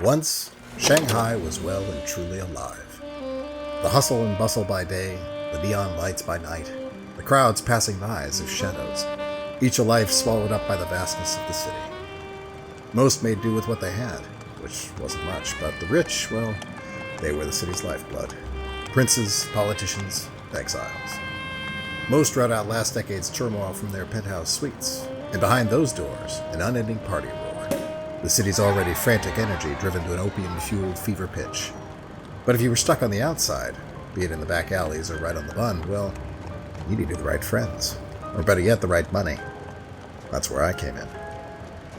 Once, Shanghai was well and truly alive. The hustle and bustle by day, the neon lights by night, the crowds passing by as if shadows, each a life swallowed up by the vastness of the city. Most made do with what they had, which wasn't much, but the rich, well, they were the city's lifeblood. Princes, politicians, exiles. Most rode out last decade's turmoil from their penthouse suites, and behind those doors, an unending party roared. The city's already frantic energy driven to an opium-fueled fever pitch. But if you were stuck on the outside, be it in the back alleys or right on the bund, well, you needed the right friends. Or better yet, the right money. That's where I came in.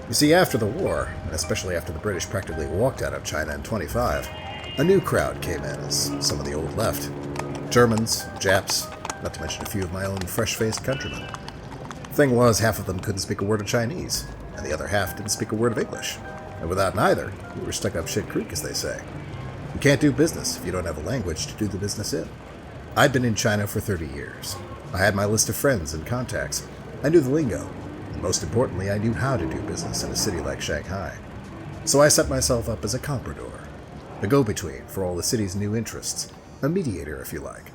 You see, after the war, and especially after the British practically walked out of China in 25, a new crowd came in as some of the old left. Germans, Japs, not to mention a few of my own fresh-faced countrymen. Thing was, half of them couldn't speak a word of Chinese, and the other half didn't speak a word of English. And without neither, you were stuck up shit creek, as they say. You can't do business if you don't have a language to do the business in. I'd been in China for 30 years. I had my list of friends and contacts. I knew the lingo. And most importantly, I knew how to do business in a city like Shanghai. So I set myself up as a comprador, a go-between for all the city's new interests, a mediator, if you like.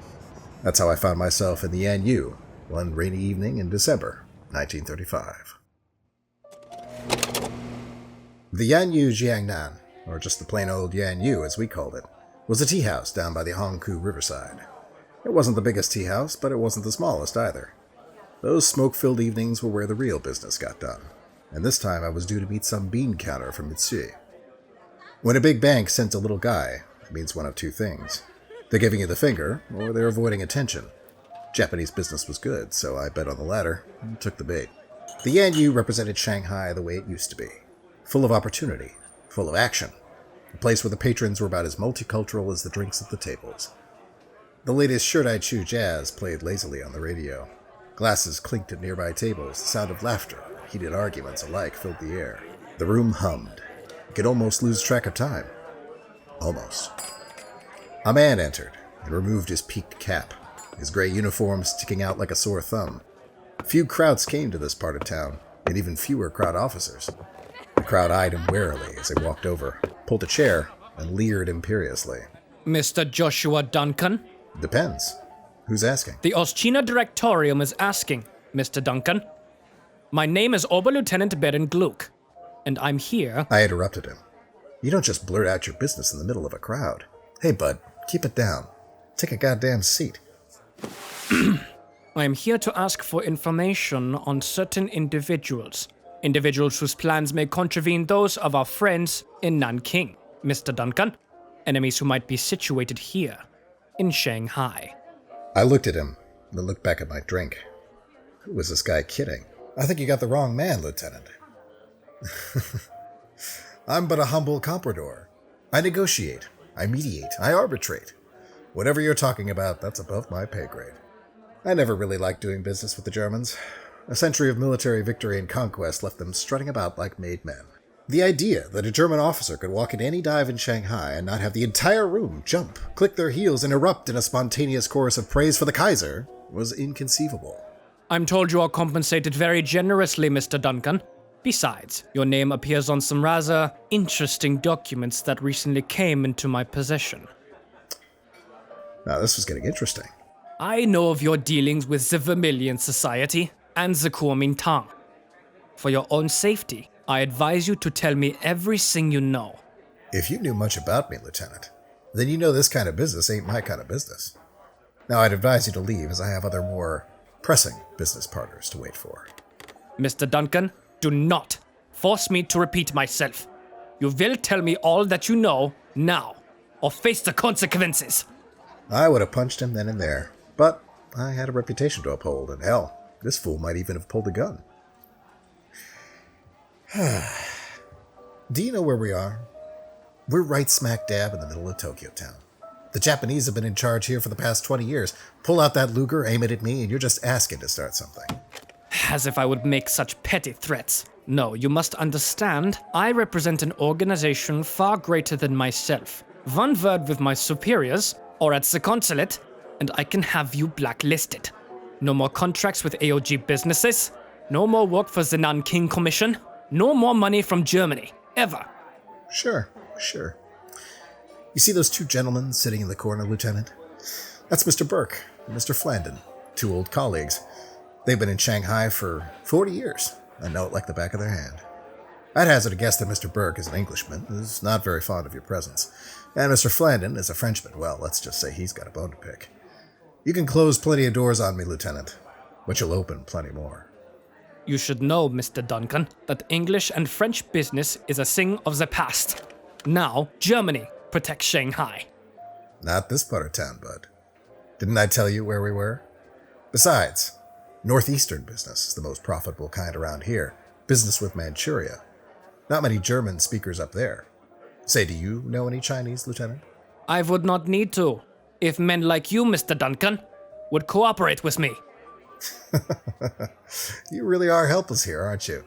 That's how I found myself in the Yanyu, one rainy evening in December 1935. The Yanyu Jiangnan, or just the plain old Yanyu as we called it, was a tea house down by the Hongkou riverside. It wasn't the biggest tea house, but it wasn't the smallest either. Those smoke-filled evenings were where the real business got done, and this time I was due to meet some bean counter from Mitsui. When a big bank sends a little guy, it means one of two things. They're giving you the finger, or they're avoiding attention. Japanese business was good, so I bet on the latter and took the bait. The Yanyu represented Shanghai the way it used to be. Full of opportunity, full of action. A place where the patrons were about as multicultural as the drinks at the tables. The latest Shirt I Chew jazz played lazily on the radio. Glasses clinked at nearby tables. The sound of laughter, heated arguments alike filled the air. The room hummed. You could almost lose track of time. Almost. A man entered and removed his peaked cap, his gray uniform sticking out like a sore thumb. Few crowds came to this part of town, and even fewer crowd officers. The crowd eyed him warily as he walked over, pulled a chair, and leered imperiously. Mr. Joshua Duncan? Depends. Who's asking? The Oschina Directorium is asking, Mr. Duncan. My name is Oberlieutenant Baron Gluck, and I'm here... I interrupted him. You don't just blurt out your business in the middle of a crowd. Hey, bud, keep it down. Take a goddamn seat. I am here to ask for information on certain individuals. Individuals whose plans may contravene those of our friends in Nanking, Mr. Duncan. Enemies who might be situated here, in Shanghai. I looked at him, then looked back at my drink. Who was this guy kidding? I think you got the wrong man, Lieutenant. I'm but a humble comprador. I negotiate, I mediate, I arbitrate. Whatever you're talking about, that's above my pay grade. I never really liked doing business with the Germans. A century of military victory and conquest left them strutting about like made men. The idea that a German officer could walk into any dive in Shanghai and not have the entire room jump, click their heels, and erupt in a spontaneous chorus of praise for the Kaiser was inconceivable. I'm told you are compensated very generously, Mr. Duncan. Besides, your name appears on some rather interesting documents that recently came into my possession. Now this was getting interesting. I know of your dealings with the Vermilion Society and the Kuomintang. For your own safety, I advise you to tell me everything you know. If you knew much about me, Lieutenant, then you know this kind of business ain't my kind of business. Now I'd advise you to leave as I have other more pressing business partners to wait for. Mr. Duncan, do not force me to repeat myself. You will tell me all that you know now, or face the consequences. I would have punched him then and there, but I had a reputation to uphold, and hell, this fool might even have pulled a gun. Do you know where we are? We're right smack dab in the middle of Tokyo town. The Japanese have been in charge here for the past 20 years. Pull out that Luger, aim it at me, and you're just asking to start something. As if I would make such petty threats. No, you must understand, I represent an organization far greater than myself. One word with my superiors, or at the consulate, and I can have you blacklisted. No more contracts with AOG businesses. No more work for the Nanking Commission. No more money from Germany. Ever. Sure. Sure. You see those two gentlemen sitting in the corner, Lieutenant? That's Mr. Burke and Mr. Flandin, two old colleagues. They've been in Shanghai for 40 years. I know it like the back of their hand. I'd hazard a guess that Mr. Burke is an Englishman, who's not very fond of your presence. And Mr. Flandin is a Frenchman. Well, let's just say he's got a bone to pick. You can close plenty of doors on me, Lieutenant, but you'll open plenty more. You should know, Mr. Duncan, that English and French business is a thing of the past. Now, Germany protects Shanghai. Not this part of town, bud. Didn't I tell you where we were? Besides, northeastern business is the most profitable kind around here. Business with Manchuria. Not many German speakers up there. Say, do you know any Chinese, Lieutenant? I would not need to, if men like you, Mr. Duncan, would cooperate with me. You really are helpless here, aren't you?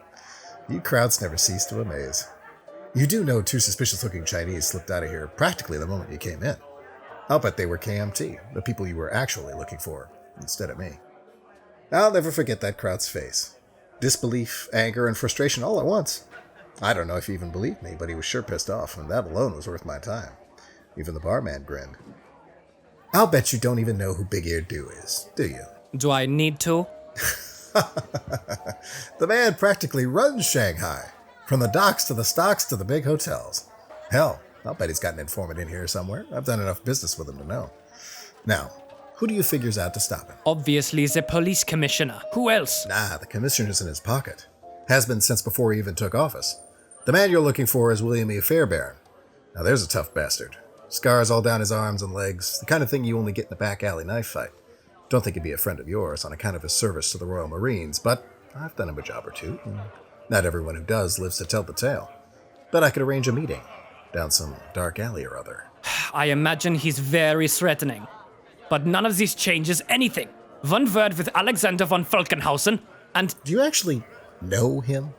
You crowds never cease to amaze. You do know two suspicious-looking Chinese slipped out of here practically the moment you came in. I'll bet they were KMT, the people you were actually looking for, instead of me. I'll never forget that crowd's face. Disbelief, anger, and frustration all at once. I don't know if he even believed me, but he was sure pissed off, and that alone was worth my time. Even the barman grinned. I'll bet you don't even know who Big Ear Do is, do you? Do I need to? The man practically runs Shanghai, from the docks to the stocks to the big hotels. Hell, I'll bet he's got an informant in here somewhere. I've done enough business with him to know. Now, who do you figure's out to stop him? Obviously the police commissioner. Who else? Nah, the commissioner's in his pocket. Has been since before he even took office. The man you're looking for is William E. Fairbairn. Now there's a tough bastard. Scars all down his arms and legs, the kind of thing you only get in a back alley knife fight. Don't think he'd be a friend of yours on account of his service to the Royal Marines, but I've done him a job or two. Not everyone who does lives to tell the tale. Bet I could arrange a meeting down some dark alley or other. I imagine he's very threatening. But none of this changes anything. One word with Alexander von Falkenhausen, and... Do you actually know him?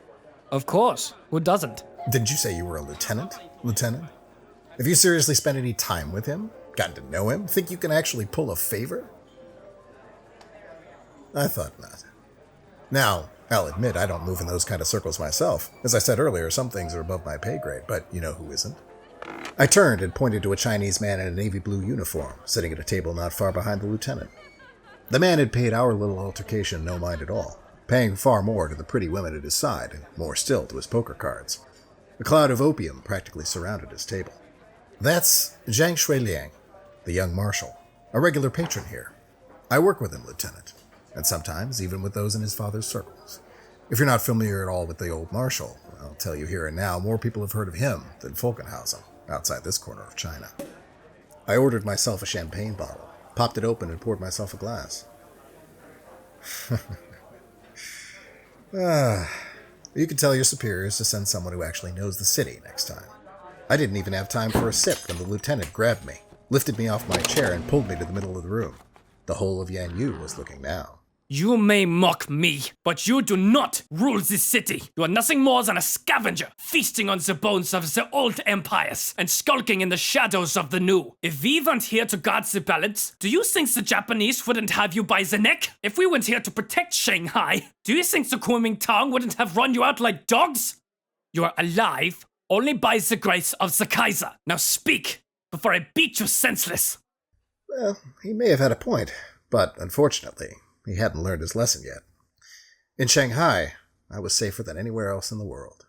Of course. Who doesn't? Didn't you say you were a lieutenant? Lieutenant? Have you seriously spent any time with him? Gotten to know him? Think you can actually pull a favor? I thought not. Now, I'll admit I don't move in those kind of circles myself. As I said earlier, some things are above my pay grade, but you know who isn't? I turned and pointed to a Chinese man in a navy blue uniform, sitting at a table not far behind the lieutenant. The man had paid our little altercation no mind at all, paying far more to the pretty women at his side, and more still to his poker cards. A cloud of opium practically surrounded his table. That's Zhang Shuiliang, the young marshal, a regular patron here. I work with him, Lieutenant, and sometimes even with those in his father's circles. If you're not familiar at all with the old marshal, I'll tell you here and now, more people have heard of him than Falkenhausen, outside this corner of China. I ordered myself a champagne bottle, popped it open, and poured myself a glass. You can tell your superiors to send someone who actually knows the city next time. I didn't even have time for a sip when the lieutenant grabbed me, lifted me off my chair, and pulled me to the middle of the room. The whole of Yanyu was looking now. You may mock me, but you do not rule this city. You are nothing more than a scavenger, feasting on the bones of the old empires and skulking in the shadows of the new. If we weren't here to guard the balance, do you think the Japanese wouldn't have you by the neck? If we went here to protect Shanghai, do you think the Kuomintang wouldn't have run you out like dogs? You are alive only by the grace of the Kaiser. Now speak, before I beat you senseless. Well, he may have had a point, but unfortunately, he hadn't learned his lesson yet. In Shanghai, I was safer than anywhere else in the world.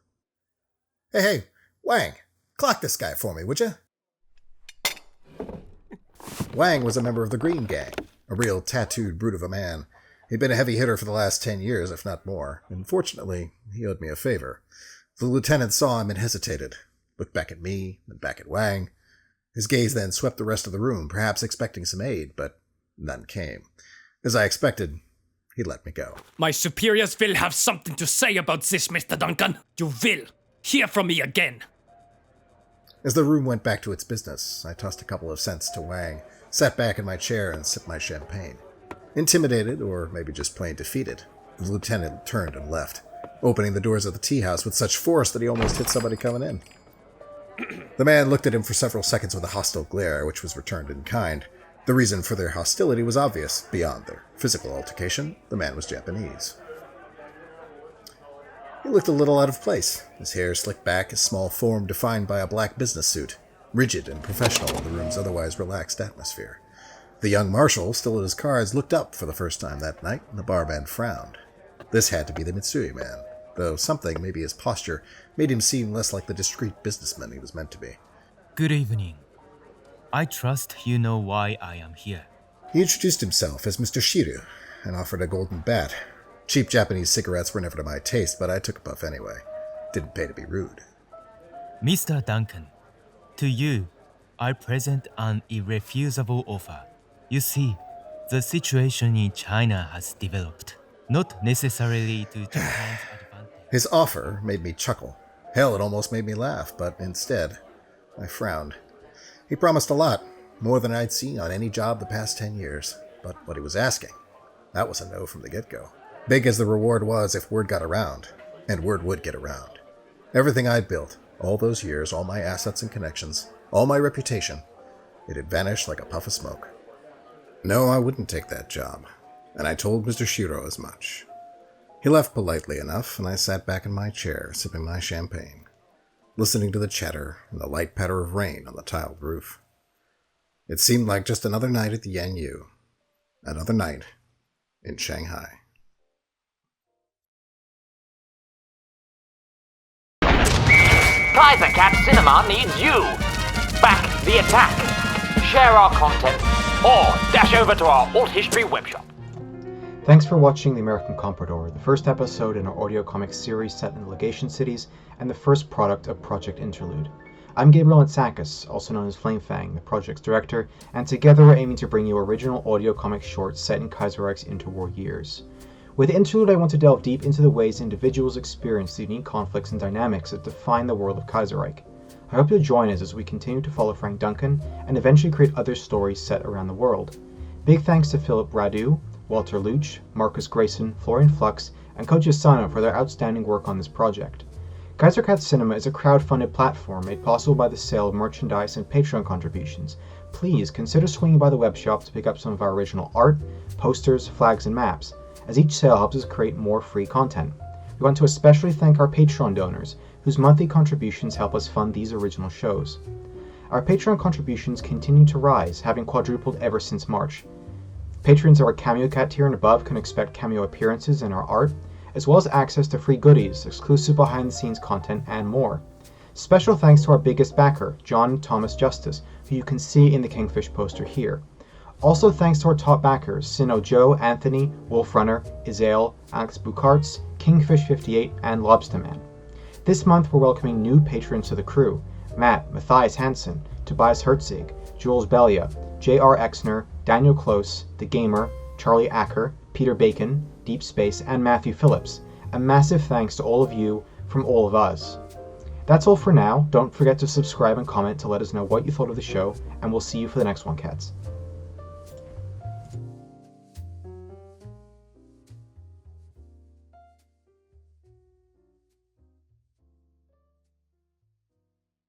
Hey, Wang, clock this guy for me, would you? Wang was a member of the Green Gang, a real tattooed brute of a man. He'd been a heavy hitter for the last 10 years, if not more, and fortunately, he owed me a favor. The lieutenant saw him and hesitated, looked back at me, and back at Wang. His gaze then swept the rest of the room, perhaps expecting some aid, but none came. As I expected, he let me go. My superiors will have something to say about this, Mr. Duncan. You will hear from me again. As the room went back to its business, I tossed a couple of cents to Wang, sat back in my chair, and sipped my champagne. Intimidated, or maybe just plain defeated, the lieutenant turned and left, opening the doors of the tea house with such force that he almost hit somebody coming in. The man looked at him for several seconds with a hostile glare, which was returned in kind. The reason for their hostility was obvious. Beyond their physical altercation, the man was Japanese. He looked a little out of place, his hair slicked back, his small form defined by a black business suit, rigid and professional in the room's otherwise relaxed atmosphere. The young marshal, still at his cards, looked up for the first time that night, and the barman frowned. This had to be the Mitsui man, though something, maybe his posture, made him seem less like the discreet businessman he was meant to be. Good evening. I trust you know why I am here. He introduced himself as Mr. Shiru and offered a golden bat. Cheap Japanese cigarettes were never to my taste, but I took a puff anyway. Didn't pay to be rude. Mr. Duncan, to you, I present an irrefusable offer. You see, the situation in China has developed, not necessarily to Japan's advantage. His offer made me chuckle. Hell, it almost made me laugh, but instead, I frowned. He promised a lot, more than I'd seen on any job the past 10 years. But what he was asking, that was a no from the get-go. Big as the reward was if word got around, and word would get around. Everything I'd built, all those years, all my assets and connections, all my reputation, it had vanished like a puff of smoke. No, I wouldn't take that job, and I told Mr. Shiro as much. He left politely enough, and I sat back in my chair, sipping my champagne, listening to the chatter and the light patter of rain on the tiled roof. It seemed like just another night at the NU, another night in Shanghai. Kaiser Cat Cinema needs you! Back the attack! Share our content or dash over to our alt history webshop. Thanks for watching The American Comprador, the first episode in our audio comic series set in the Legation Cities and the first product of Project Interlude. I'm Gabriel Matsakis, also known as Flamefang, the project's director, and together we're aiming to bring you original audio comic shorts set in Kaiserreich's interwar years. With Interlude, I want to delve deep into the ways individuals experience the unique conflicts and dynamics that define the world of Kaiserreich. I hope you'll join us as we continue to follow Frank Duncan and eventually create other stories set around the world. Big thanks to Philip Radu, Walter Lutsch, Marcus Grayson, Florian Flux, and Koji Asano for their outstanding work on this project. Kaiser Cat Cinema is a crowd-funded platform made possible by the sale of merchandise and Patreon contributions. Please consider swinging by the web shop to pick up some of our original art, posters, flags, and maps, as each sale helps us create more free content. We want to especially thank our Patreon donors, whose monthly contributions help us fund these original shows. Our Patreon contributions continue to rise, having quadrupled ever since March. Patrons of our Cameo Cat tier and above can expect cameo appearances in our art, as well as access to free goodies, exclusive behind-the-scenes content, and more. Special thanks to our biggest backer, John Thomas Justice, who you can see in the Kingfish poster here. Also thanks to our top backers, Sino Joe, Anthony, Wolf Runner, Izael, Alex Bukarts, Kingfish58, and Lobsterman. This month we're welcoming new patrons to the crew: Matt, Matthias Hansen, Tobias Herzig, Jules Belia, J.R. Exner, Daniel Close, The Gamer, Charlie Acker, Peter Bacon, Deep Space, and Matthew Phillips. A massive thanks to all of you from all of us. That's all for now. Don't forget to subscribe and comment to let us know what you thought of the show, and we'll see you for the next one, cats.